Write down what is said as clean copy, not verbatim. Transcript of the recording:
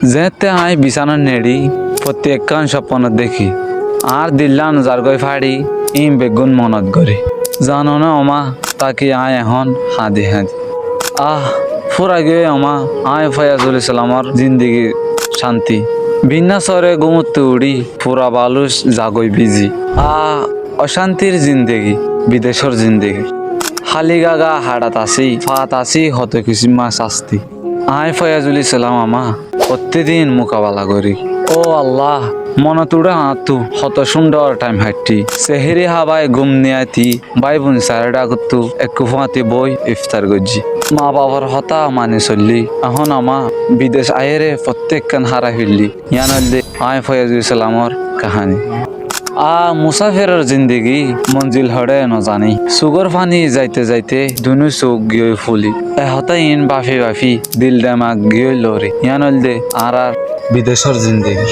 যেতে আই বিছানার নেড়ি প্রত্যেকখান স্বপ্ন দেখি আর দিল্লান জারগই ফাড়ি ইম বেগুন মনত গড়ি জানো না ওমা তাকি আয় এখন হাদি হাদি ফুরা গিয়ে ওমা আয় ফয়াজুল ইসলামর জিন্দিগি শান্তি বিনা সরে গুমুত্তে উড়ি পুরা বালুস জাগই বিজি অশান্তির জিন্দেগি বিদেশর জিন্দেগি হালি গাগা হাড়াত আসি ফাত আসি হত কিছু মাস আসতি আয় ফয়াজুল ইসলাম আমা প্রতিদিন মোকাবেলা করি ও আল্লাহ মনে তুড়ে হাতু হত সুন্দর টাইম হাঁটি সেহেরি হাবায় ঘুম নিয়াতি বাই বোন সারেডা করতু একটু ফাঁতি বই ইফতার গজ্জি মা বাবার হতা মানে চললি এখন আমা বিদেশ আয়েরে প্রত্যেকখান হারা ফিরলি ইয়ানল্লি আয় ফয়াজুল ইসলামর কাহানি মুসাফিরের জিন্দেগি মঞ্জিল হড়ে ন জানি সুগর ফানি যাইতে যাইতে দুনু চোখ গিয়ে ফুলি এহতাই ইন বাফি বাফি দিল দেমাগ গিয়ে লরি ইয়ানল দে আর বিদেশের জিন্দেগি।